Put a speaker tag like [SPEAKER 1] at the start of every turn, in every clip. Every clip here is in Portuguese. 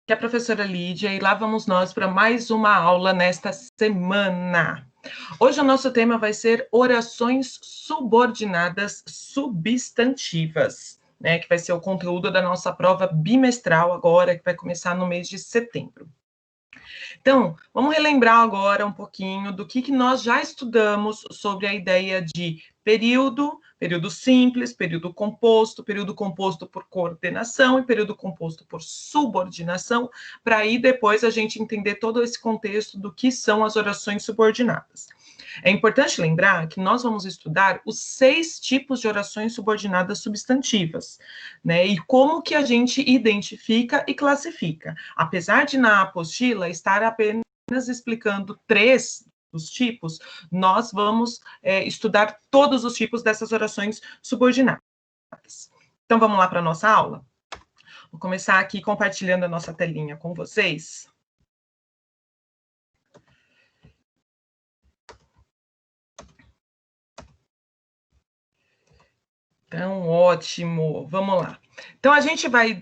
[SPEAKER 1] Que é a professora Lídia, e lá vamos nós para mais uma aula nesta semana. Hoje o nosso tema vai ser orações subordinadas substantivas, né? Que vai ser o conteúdo da nossa prova bimestral agora, que vai começar no mês de setembro. Então, vamos relembrar agora um pouquinho do que nós já estudamos sobre a ideia de período, período simples, período composto por coordenação e período composto por subordinação, para aí depois a gente entender todo esse contexto do que são as orações subordinadas. É importante lembrar que nós vamos estudar os 6 tipos de orações subordinadas substantivas, né? E como que a gente identifica e classifica. Apesar de na apostila estar apenas explicando 3 dos tipos, nós vamos estudar todos os tipos dessas orações subordinadas. Então, vamos lá para a nossa aula? Vou começar aqui compartilhando a nossa telinha com vocês. Então, ótimo. Vamos lá. Então, a gente vai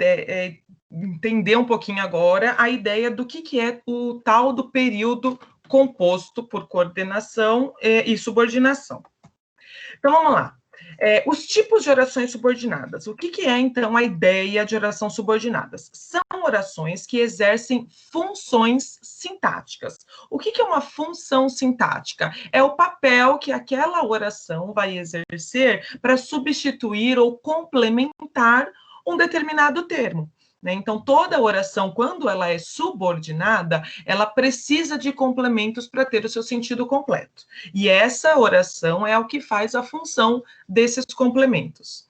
[SPEAKER 1] entender um pouquinho agora a ideia do que é o tal do período composto por coordenação e subordinação. Então, vamos lá. Os tipos de orações subordinadas. O que é, então, a ideia de oração subordinadas? São orações que exercem funções sintáticas. O que é uma função sintática? É o papel que aquela oração vai exercer para substituir ou complementar um determinado termo. Então, toda oração, quando ela é subordinada, ela precisa de complementos para ter o seu sentido completo. E essa oração é o que faz a função desses complementos.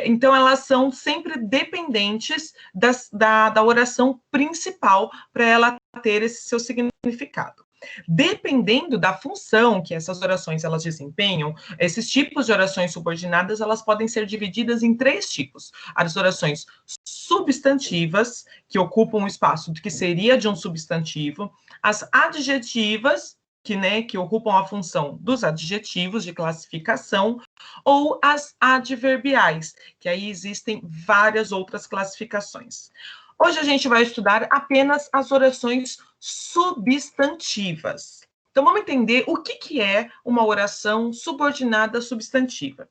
[SPEAKER 1] Então, elas são sempre dependentes da oração principal para ela ter esse seu significado. Dependendo da função que essas orações elas desempenham, esses tipos de orações subordinadas, elas podem ser divididas em 3 tipos. As orações substantivas, que ocupam o espaço que seria de um substantivo, as adjetivas, que ocupam a função dos adjetivos de classificação, ou as adverbiais, que aí existem várias outras classificações. Hoje a gente vai estudar apenas as orações substantivas. Então, vamos entender o que é uma oração subordinada substantiva.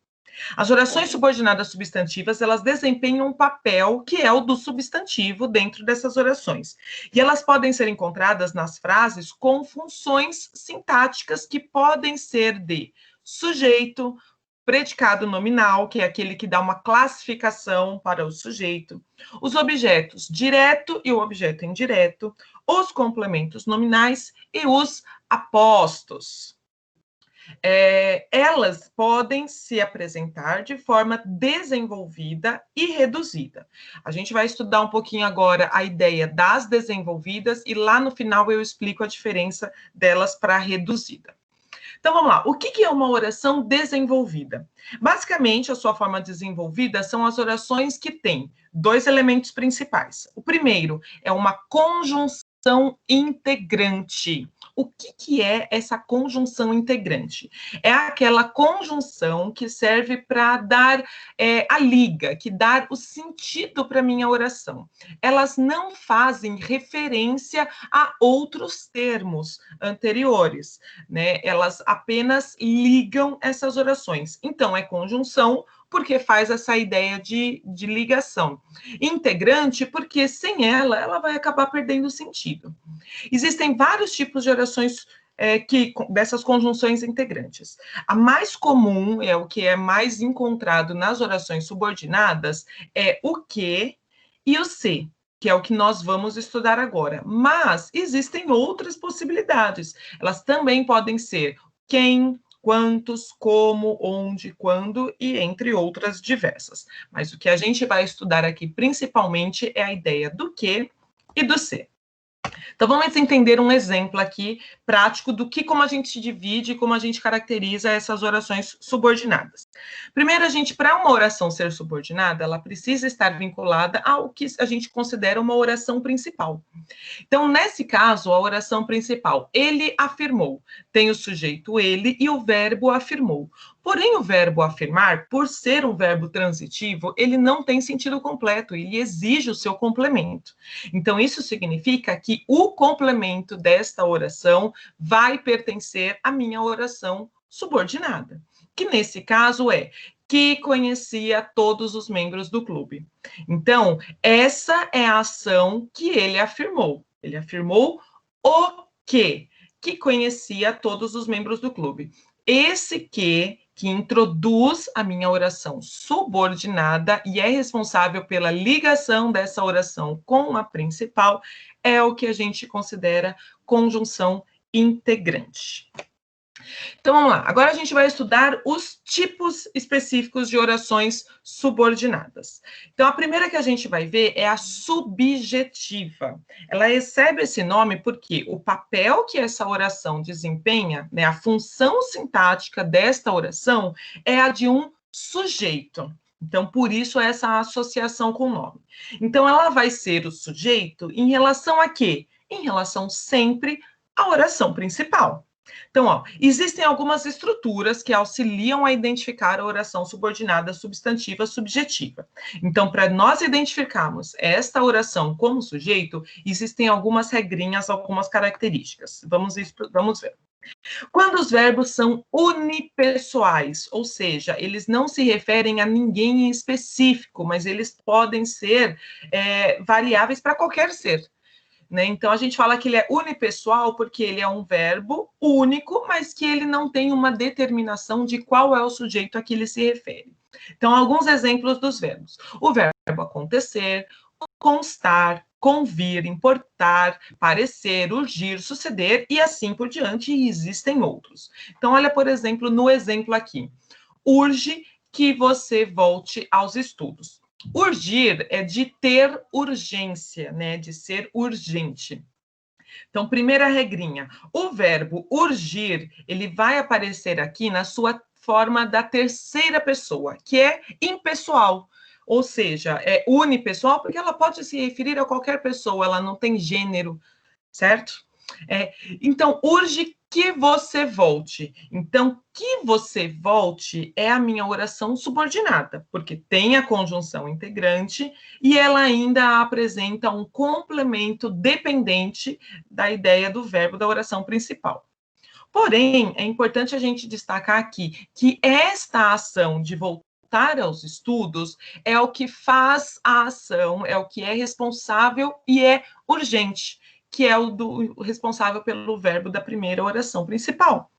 [SPEAKER 1] As orações subordinadas substantivas, elas desempenham um papel que é o do substantivo dentro dessas orações. E elas podem ser encontradas nas frases com funções sintáticas que podem ser de sujeito, predicado nominal, que é aquele que dá uma classificação para o sujeito, os objetos direto e o objeto indireto, os complementos nominais e os apostos. Elas podem se apresentar de forma desenvolvida e reduzida. A gente vai estudar um pouquinho agora a ideia das desenvolvidas e lá no final eu explico a diferença delas para a reduzida. Então, vamos lá. O que é uma oração desenvolvida? Basicamente, a sua forma desenvolvida são as orações que têm 2 elementos principais. O primeiro é uma conjunção integrante. O que é essa conjunção integrante? É aquela conjunção que serve para dar a liga, que dá o sentido para a minha oração. Elas não fazem referência a outros termos anteriores, né? Elas apenas ligam essas orações. Então, é conjunção, porque faz essa ideia de ligação. Integrante, porque sem ela vai acabar perdendo sentido. Existem vários tipos de orações dessas conjunções integrantes. A mais comum, é o que é mais encontrado nas orações subordinadas, é o que e o se, que é o que nós vamos estudar agora. Mas existem outras possibilidades. Elas também podem ser quem, quantos, como, onde, quando e entre outras diversas. Mas o que a gente vai estudar aqui principalmente é a ideia do que e do se. Então, vamos entender um exemplo aqui prático do como a gente divide, como a gente caracteriza essas orações subordinadas. Primeiro, para uma oração ser subordinada, ela precisa estar vinculada ao que a gente considera uma oração principal. Então, nesse caso, a oração principal, ele afirmou, tem o sujeito ele e o verbo afirmou. Porém, o verbo afirmar, por ser um verbo transitivo, ele não tem sentido completo, ele exige o seu complemento. Então, isso significa que o complemento desta oração vai pertencer à minha oração subordinada, que nesse caso é que conhecia todos os membros do clube. Então, essa é a ação que ele afirmou. Ele afirmou o que conhecia todos os membros do clube. Esse que introduz a minha oração subordinada e é responsável pela ligação dessa oração com a principal, é o que a gente considera conjunção integrante. Então, vamos lá. Agora a gente vai estudar os tipos específicos de orações subordinadas. Então, a primeira que a gente vai ver é a subjetiva. Ela recebe esse nome porque o papel que essa oração desempenha, né, a função sintática desta oração, é a de um sujeito. Então, por isso, essa associação com o nome. Então, ela vai ser o sujeito em relação a quê? Em relação sempre à oração principal. Então, ó, existem algumas estruturas que auxiliam a identificar a oração subordinada substantiva subjetiva. Então, para nós identificarmos esta oração como sujeito, existem algumas regrinhas, algumas características. Vamos ver. Quando os verbos são unipessoais, ou seja, eles não se referem a ninguém em específico, mas eles podem ser variáveis para qualquer ser. Né? Então, a gente fala que ele é unipessoal porque ele é um verbo único, mas que ele não tem uma determinação de qual é o sujeito a que ele se refere. Então, alguns exemplos dos verbos. O verbo acontecer, constar, convir, importar, parecer, urgir, suceder e assim por diante, e existem outros. Então, olha, por exemplo, no exemplo aqui. Urge que você volte aos estudos. Urgir é de ter urgência, né? De ser urgente. Então, primeira regrinha, o verbo urgir, ele vai aparecer aqui na sua forma da terceira pessoa, que é impessoal. Ou seja, é unipessoal porque ela pode se referir a qualquer pessoa, ela não tem gênero, certo? Então, urge que você volte. Então, que você volte é a minha oração subordinada, porque tem a conjunção integrante e ela ainda apresenta um complemento dependente da ideia do verbo da oração principal. Porém, é importante a gente destacar aqui que esta ação de voltar aos estudos é o que faz a ação, é o que é responsável e é urgente, que é o responsável pelo verbo da primeira oração principal.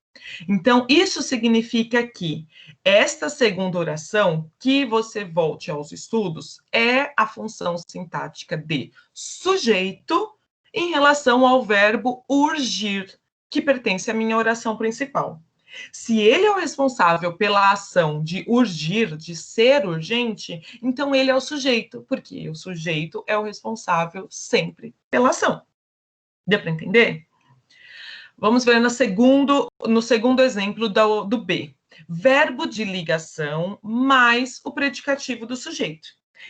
[SPEAKER 1] Então, isso significa que esta segunda oração, que você volte aos estudos, é a função sintática de sujeito em relação ao verbo urgir, que pertence à minha oração principal. Se ele é o responsável pela ação de urgir, de ser urgente, então ele é o sujeito, porque o sujeito é o responsável sempre pela ação. Deu para entender? Vamos ver no segundo exemplo do B. Verbo de ligação mais o predicativo do sujeito.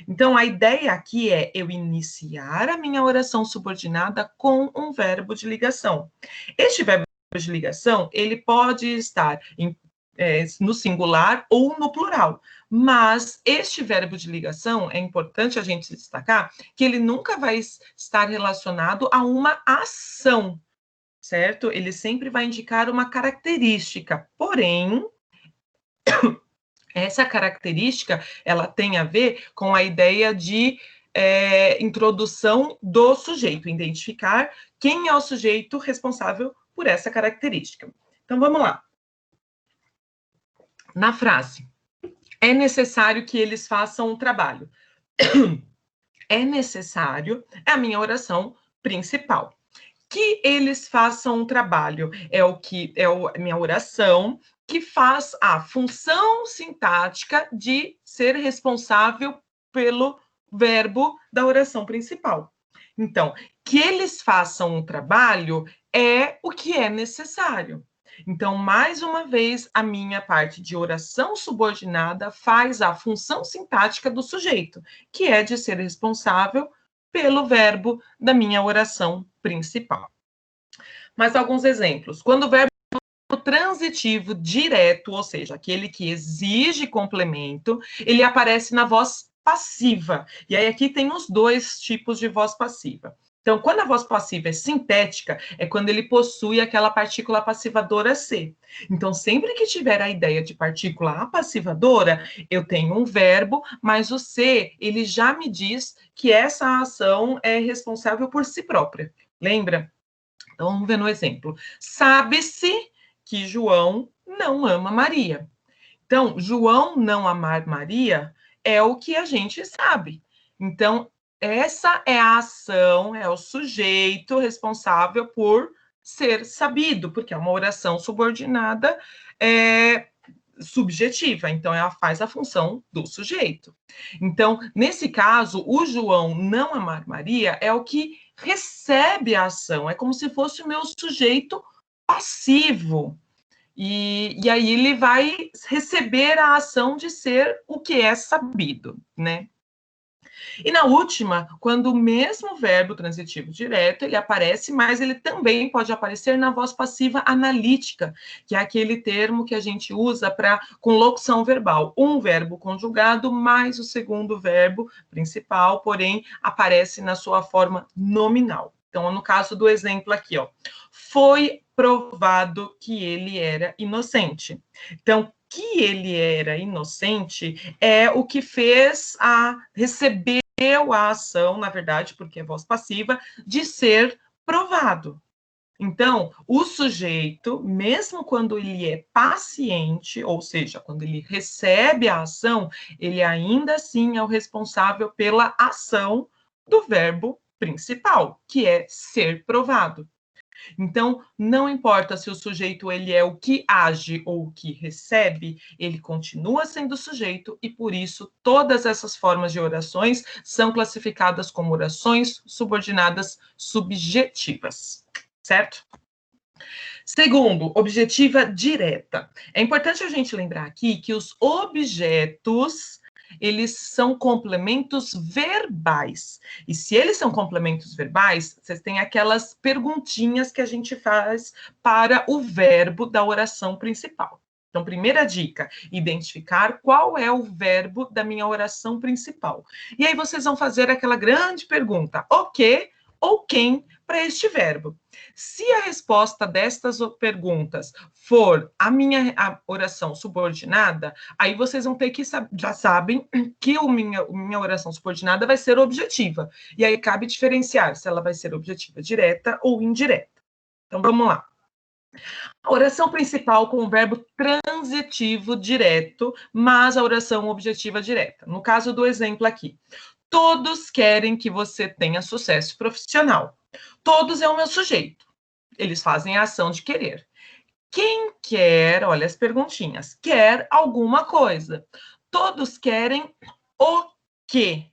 [SPEAKER 1] Então, a ideia aqui é eu iniciar a minha oração subordinada com um verbo de ligação. Este verbo de ligação, ele pode estar no singular ou no plural. Mas este verbo de ligação, é importante a gente destacar que ele nunca vai estar relacionado a uma ação, certo? Ele sempre vai indicar uma característica. Porém, essa característica, ela tem a ver com a ideia de introdução do sujeito, identificar quem é o sujeito responsável por essa característica. Então, vamos lá. Na frase, é necessário que eles façam um trabalho. É necessário, é a minha oração principal. Que eles façam um trabalho é a minha oração que faz a função sintática de ser responsável pelo verbo da oração principal. Então, que eles façam um trabalho é o que é necessário. Então, mais uma vez, a minha parte de oração subordinada faz a função sintática do sujeito, que é de ser responsável pelo verbo da minha oração principal. Mais alguns exemplos. Quando o verbo transitivo direto, ou seja, aquele que exige complemento, ele aparece na voz passiva. E aí aqui tem os dois tipos de voz passiva. Então, quando a voz passiva é sintética, é quando ele possui aquela partícula passivadora C. Então, sempre que tiver a ideia de partícula apassivadora, eu tenho um verbo, mas o C, ele já me diz que essa ação é responsável por si própria. Lembra? Então, vamos ver no exemplo. Sabe-se que João não ama Maria. Então, João não amar Maria é o que a gente sabe. Então, essa é a ação, é o sujeito responsável por ser sabido, porque é uma oração subordinada subjetiva, então ela faz a função do sujeito. Então, nesse caso, o João não amar Maria é o que recebe a ação, é como se fosse o meu sujeito passivo. E aí ele vai receber a ação de ser o que é sabido, né? E na última, quando o mesmo verbo transitivo direto, ele aparece, mas ele também pode aparecer na voz passiva analítica, que é aquele termo que a gente usa para com locução verbal. Um verbo conjugado mais o segundo verbo principal, porém, aparece na sua forma nominal. Então, no caso do exemplo aqui, ó, foi provado que ele era inocente. Então, que ele era inocente é o que fez a receber a ação, na verdade, porque é voz passiva, de ser provado. Então, o sujeito, mesmo quando ele é paciente, ou seja, quando ele recebe a ação, ele ainda assim é o responsável pela ação do verbo principal, que é ser provado. Então, não importa se o sujeito ele é o que age ou o que recebe, ele continua sendo sujeito e por isso todas essas formas de orações são classificadas como orações subordinadas subjetivas, certo? Segundo, objetiva direta. É importante a gente lembrar aqui que os objetos eles são complementos verbais. E se eles são complementos verbais, vocês têm aquelas perguntinhas que a gente faz para o verbo da oração principal. Então, primeira dica, identificar qual é o verbo da minha oração principal. E aí vocês vão fazer aquela grande pergunta: o que ou quem para este verbo? Se a resposta destas perguntas for a minha oração subordinada, aí vocês vão ter que já sabem que minha oração subordinada vai ser objetiva. E aí cabe diferenciar se ela vai ser objetiva direta ou indireta. Então vamos lá. A oração principal com o verbo transitivo direto, mas a oração objetiva direta. No caso do exemplo aqui, todos querem que você tenha sucesso profissional. Todos é o meu sujeito. Eles fazem a ação de querer. Quem quer, olha as perguntinhas, quer alguma coisa. Todos querem o quê?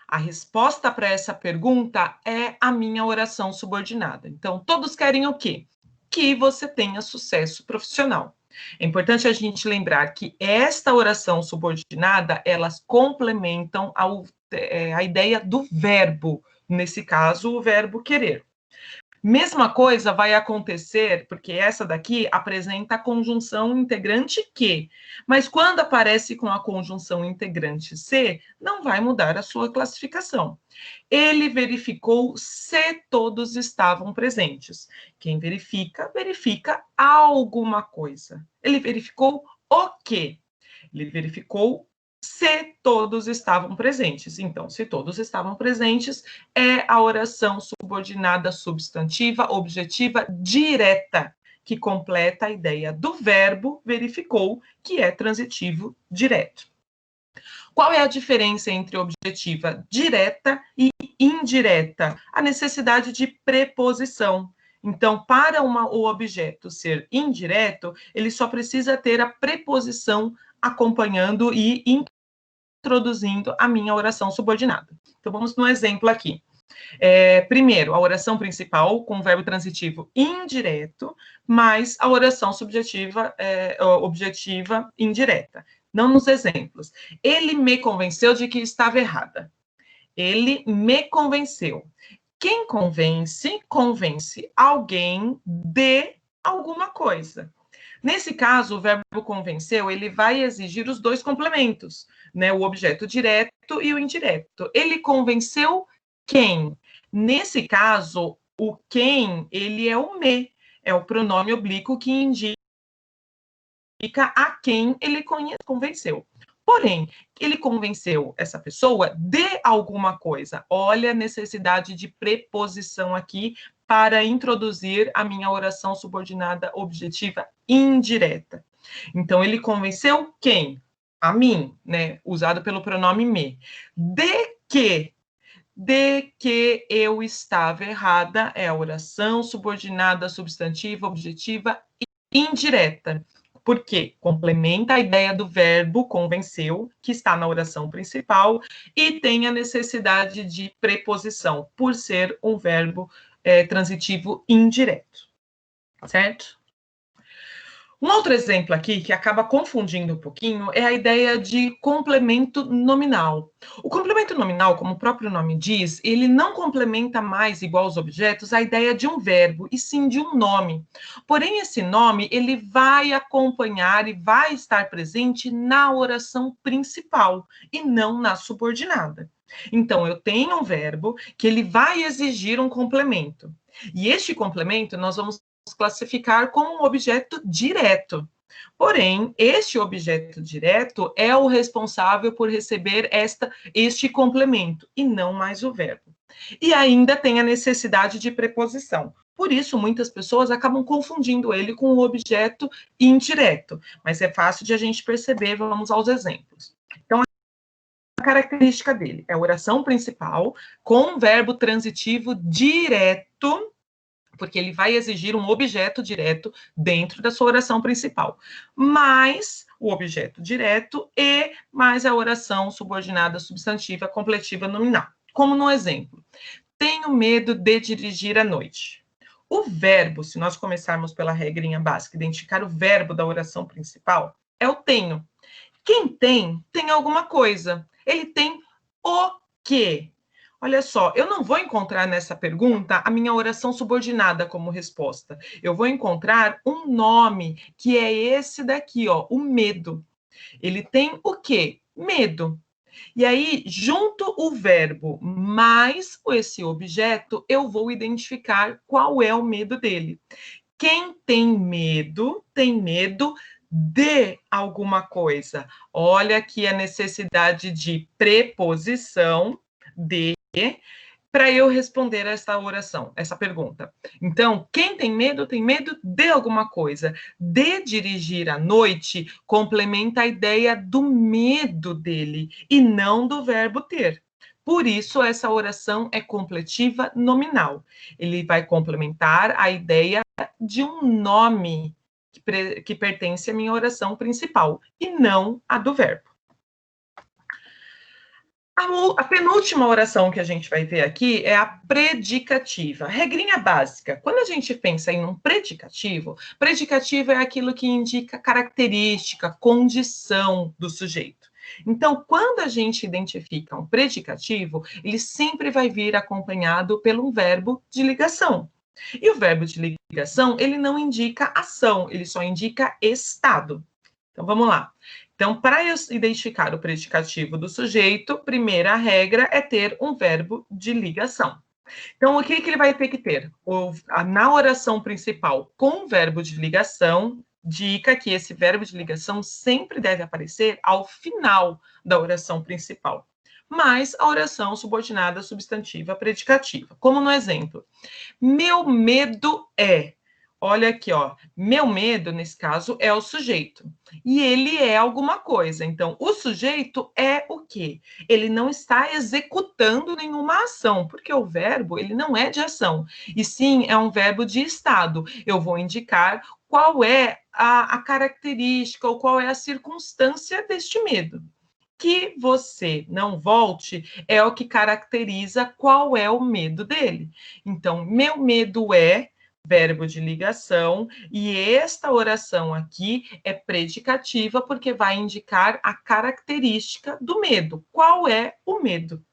[SPEAKER 1] A resposta para essa pergunta é a minha oração subordinada. Então, todos querem o quê? Que você tenha sucesso profissional. É importante a gente lembrar que esta oração subordinada, elas complementam a ideia do verbo, nesse caso, o verbo querer. Mesma coisa vai acontecer, porque essa daqui apresenta a conjunção integrante que, mas quando aparece com a conjunção integrante se, não vai mudar a sua classificação. Ele verificou se todos estavam presentes. Quem verifica, verifica alguma coisa. Ele verificou o quê? Ele verificou se todos estavam presentes. Então, se todos estavam presentes, é a oração subordinada substantiva objetiva direta, que completa a ideia do verbo verificou, que é transitivo direto. Qual é a diferença entre objetiva direta e indireta? A necessidade de preposição. Então, para o objeto ser indireto, ele só precisa ter a preposição acompanhando e introduzindo a minha oração subordinada. Então, vamos no exemplo aqui. Primeiro, a oração principal com o verbo transitivo indireto, mais a oração subjetiva, objetiva indireta. Não nos exemplos. Ele me convenceu de que estava errada. Ele me convenceu. Quem convence, convence alguém de alguma coisa. Nesse caso, o verbo convenceu, ele vai exigir os dois complementos, né? O objeto direto e o indireto. Ele convenceu quem? Nesse caso, o quem, ele é o me, é o pronome oblíquo que indica a quem ele convenceu. Porém, ele convenceu essa pessoa de alguma coisa. Olha a necessidade de preposição aqui para introduzir a minha oração subordinada objetiva indireta. Então, ele convenceu quem? A mim, né? Usado pelo pronome me. De que? De que eu estava errada é a oração subordinada substantiva objetiva indireta, porque complementa a ideia do verbo convenceu, que está na oração principal, e tem a necessidade de preposição, por ser um verbo transitivo indireto, certo? Um outro exemplo aqui, que acaba confundindo um pouquinho, é a ideia de complemento nominal. O complemento nominal, como o próprio nome diz, ele não complementa mais, igual aos objetos, a ideia de um verbo, e sim de um nome. Porém, esse nome, ele vai acompanhar e vai estar presente na oração principal, e não na subordinada. Então, eu tenho um verbo que ele vai exigir um complemento. E este complemento, nós vamos classificar como um objeto direto. Porém, este objeto direto é o responsável por receber este complemento, e não mais o verbo. E ainda tem a necessidade de preposição. Por isso, muitas pessoas acabam confundindo ele com o objeto indireto. Mas é fácil de a gente perceber, vamos aos exemplos. Então, a característica dele é a oração principal com verbo transitivo direto, porque ele vai exigir um objeto direto dentro da sua oração principal, mais o objeto direto e mais a oração subordinada substantiva completiva nominal. Como no exemplo, tenho medo de dirigir à noite. O verbo, se nós começarmos pela regrinha básica, identificar o verbo da oração principal, é o tenho. Quem tem alguma coisa. Ele tem o quê? Olha só, eu não vou encontrar nessa pergunta a minha oração subordinada como resposta. Eu vou encontrar um nome, que é esse daqui, ó, o medo. Ele tem o quê? Medo. E aí, junto o verbo mais esse objeto, eu vou identificar qual é o medo dele. Quem tem medo de alguma coisa. Olha aqui a necessidade de preposição de para eu responder essa oração, essa pergunta. Então, quem tem medo de alguma coisa. De dirigir à noite complementa a ideia do medo dele e não do verbo ter. Por isso, essa oração é completiva nominal. Ele vai complementar a ideia de um nome que pertence à minha oração principal e não a do verbo. A penúltima oração que a gente vai ver aqui é a predicativa. Regrinha básica. Quando a gente pensa em um predicativo é aquilo que indica característica, condição do sujeito. Então, quando a gente identifica um predicativo, ele sempre vai vir acompanhado pelo verbo de ligação. E o verbo de ligação, ele não indica ação, ele só indica estado. Então, vamos lá. Então, para eu identificar o predicativo do sujeito, primeira regra é ter um verbo de ligação. Então, o que ele vai ter que ter? Na oração principal, com o verbo de ligação, dica que esse verbo de ligação sempre deve aparecer ao final da oração principal. Mas a oração subordinada substantiva predicativa. Como no exemplo, meu medo é. Olha aqui, ó. Meu medo, nesse caso, é o sujeito. E ele é alguma coisa. Então, o sujeito é o quê? Ele não está executando nenhuma ação, porque o verbo, ele não é de ação. E sim, é um verbo de estado. Eu vou indicar qual é a característica ou qual é a circunstância deste medo. Que você não volte é o que caracteriza qual é o medo dele. Então, meu medo é verbo de ligação, e esta oração aqui é predicativa porque vai indicar a característica do medo. Qual é o medo?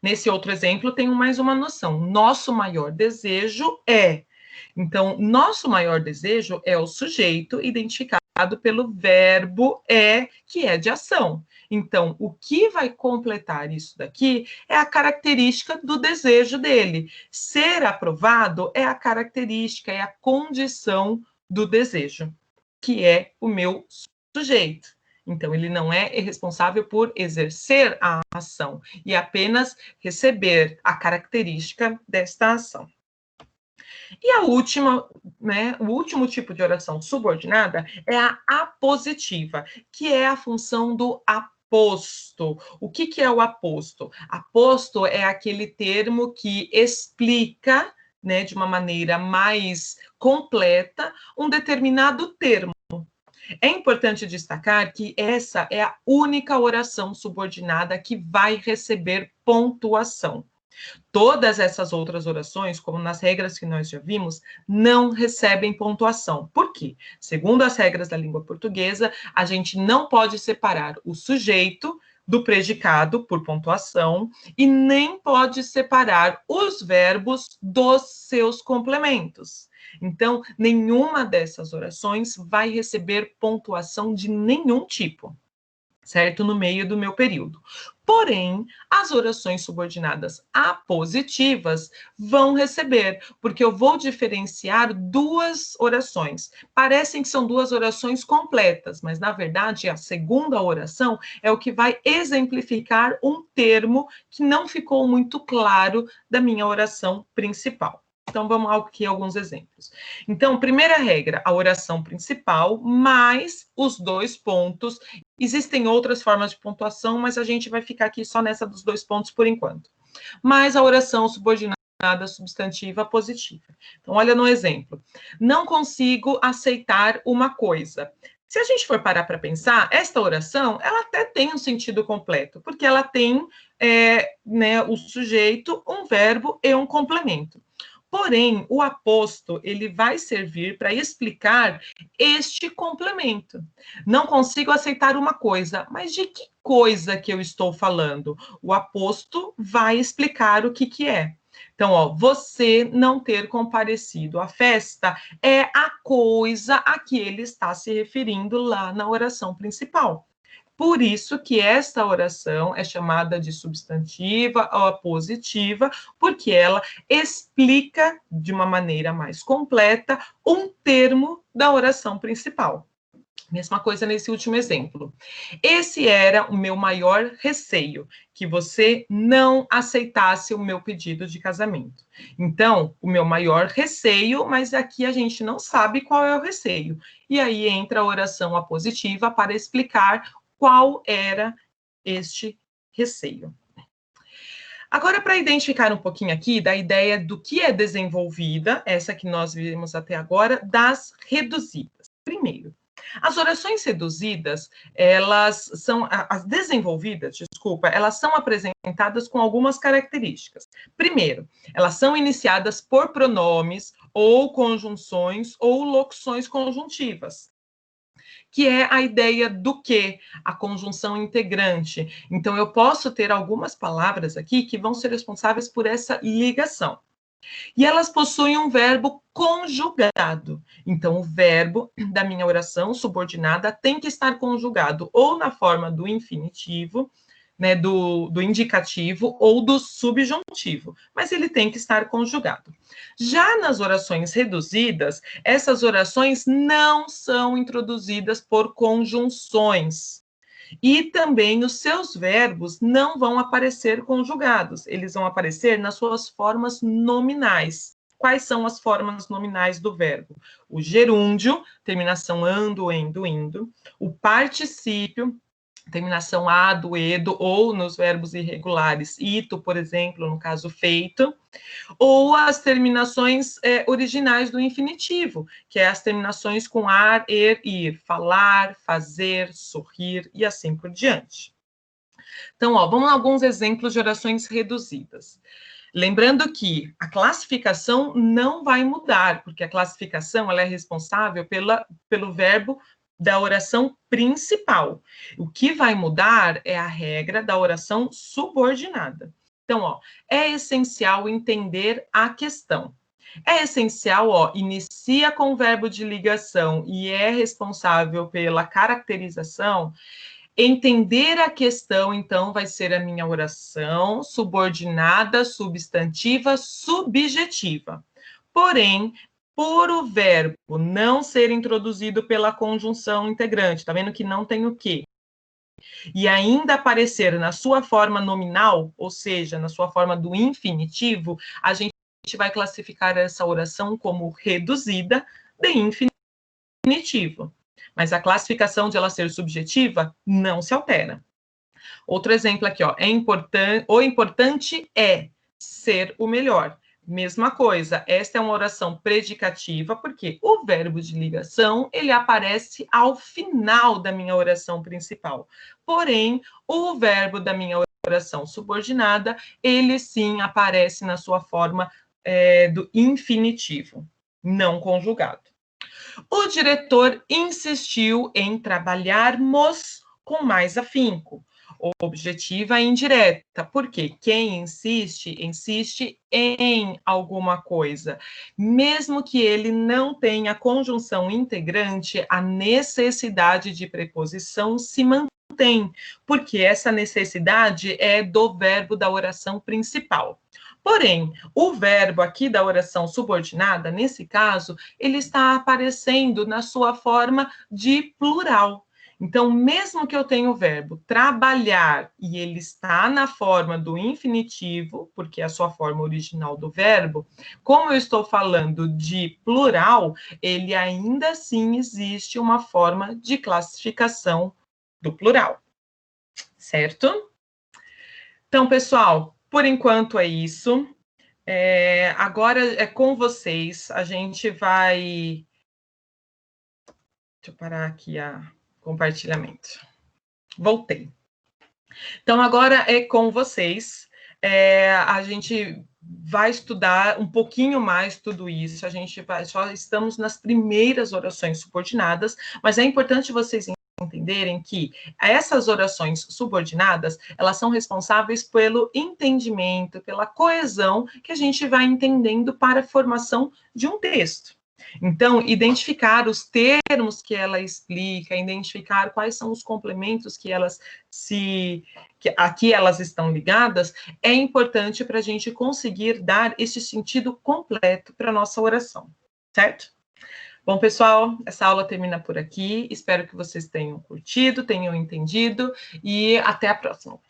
[SPEAKER 1] Nesse outro exemplo, tenho mais uma noção. Nosso maior desejo é. Então, nosso maior desejo é o sujeito identificado pelo verbo é, que é de ação. Então, o que vai completar isso daqui é a característica do desejo dele. Ser aprovado é a característica, é a condição do desejo, que é o meu sujeito. Então, ele não é responsável por exercer a ação, e apenas receber a característica desta ação. E a última, né, o último tipo de oração subordinada é a apositiva, que é a função do aposto. O que é o aposto? Aposto é aquele termo que explica, né, de uma maneira mais completa, um determinado termo. É importante destacar que essa é a única oração subordinada que vai receber pontuação. Todas essas outras orações, como nas regras que nós já vimos, não recebem pontuação. Por quê? Segundo as regras da língua portuguesa, a gente não pode separar o sujeito do predicado por pontuação e nem pode separar os verbos dos seus complementos. Então, nenhuma dessas orações vai receber pontuação de nenhum tipo, certo? No meio do meu período. Porém, as orações subordinadas apositivas vão receber, porque eu vou diferenciar duas orações. Parecem que são duas orações completas, mas na verdade a segunda oração é o que vai exemplificar um termo que não ficou muito claro da minha oração principal. Então, vamos aqui a alguns exemplos. Então, primeira regra, a oração principal, mais os dois pontos. Existem outras formas de pontuação, mas a gente vai ficar aqui só nessa dos dois pontos por enquanto. Mais a oração subordinada substantiva positiva. Então, olha no exemplo. Não consigo aceitar uma coisa. Se a gente for parar para pensar, esta oração, ela até tem um sentido completo, porque ela tem né, o sujeito, um verbo e um complemento. Porém, o aposto, ele vai servir para explicar este complemento. Não consigo aceitar uma coisa, mas de que coisa que eu estou falando? O aposto vai explicar o que é. Então, ó, você não ter comparecido à festa é a coisa a que ele está se referindo lá na oração principal. Por isso que esta oração é chamada de substantiva ou apositiva, porque ela explica de uma maneira mais completa um termo da oração principal. Mesma coisa nesse último exemplo. Esse era o meu maior receio, que você não aceitasse o meu pedido de casamento. Então, o meu maior receio, mas aqui a gente não sabe qual é o receio. E aí entra a oração apositiva para explicar qual era este receio. Agora, para identificar um pouquinho aqui da ideia do que é desenvolvida, essa que nós vimos até agora, das reduzidas. Primeiro, as orações reduzidas, elas são, as desenvolvidas, desculpa, elas são apresentadas com algumas características. Primeiro, elas são iniciadas por pronomes ou conjunções ou locuções conjuntivas, que é a ideia do que, a conjunção integrante. Então, eu posso ter algumas palavras aqui que vão ser responsáveis por essa ligação. E elas possuem um verbo conjugado. Então, o verbo da minha oração subordinada tem que estar conjugado ou na forma do infinitivo, né, do indicativo ou do subjuntivo, mas ele tem que estar conjugado. Já nas orações reduzidas, essas orações não são introduzidas por conjunções. E também os seus verbos não vão aparecer conjugados, eles vão aparecer nas suas formas nominais. Quais são as formas nominais do verbo? O gerúndio, terminação ando, endo, indo. O particípio, terminação ado, edo, ou nos verbos irregulares, ito, por exemplo, no caso feito, ou as terminações originais do infinitivo, que é as terminações com ar, er, ir, falar, fazer, sorrir e assim por diante. Então, ó, vamos a alguns exemplos de orações reduzidas. Lembrando que a classificação não vai mudar, porque a classificação ela é responsável pelo verbo da oração principal. O que vai mudar é a regra da oração subordinada. Então, ó, é essencial entender a questão. É essencial, ó, inicia com o verbo de ligação e é responsável pela caracterização. Entender a questão, então, vai ser a minha oração subordinada, substantiva, subjetiva. Porém, por o verbo não ser introduzido pela conjunção integrante, tá vendo que não tem o quê? E ainda aparecer na sua forma nominal, ou seja, na sua forma do infinitivo, a gente vai classificar essa oração como reduzida de infinitivo. Mas a classificação de ela ser subjetiva não se altera. Outro exemplo aqui, ó, o importante é ser o melhor. Mesma coisa, esta é uma oração predicativa, porque o verbo de ligação, ele aparece ao final da minha oração principal. Porém, o verbo da minha oração subordinada, ele sim aparece na sua forma do infinitivo, não conjugado. O diretor insistiu em trabalharmos com mais afinco. Objetiva e indireta, porque quem insiste, insiste em alguma coisa. Mesmo que ele não tenha conjunção integrante, a necessidade de preposição se mantém, porque essa necessidade é do verbo da oração principal. Porém, o verbo aqui da oração subordinada, nesse caso, ele está aparecendo na sua forma de plural. Então, mesmo que eu tenha o verbo trabalhar e ele está na forma do infinitivo, porque é a sua forma original do verbo, como eu estou falando de plural, ele ainda assim existe uma forma de classificação do plural. Certo? Então, pessoal, por enquanto é isso. Agora é com vocês. A gente vai. Deixa eu parar aqui o compartilhamento. Voltei. Então, agora é com vocês. A gente vai estudar um pouquinho mais tudo isso. Só estamos nas primeiras orações subordinadas, mas é importante vocês entenderem que essas orações subordinadas, elas são responsáveis pelo entendimento, pela coesão que a gente vai entendendo para a formação de um texto. Então, identificar os termos que ela explica, identificar quais são os complementos que aqui elas estão ligadas, é importante para a gente conseguir dar esse sentido completo para a nossa oração, certo? Bom, pessoal, essa aula termina por aqui. Espero que vocês tenham curtido, tenham entendido e até a próxima.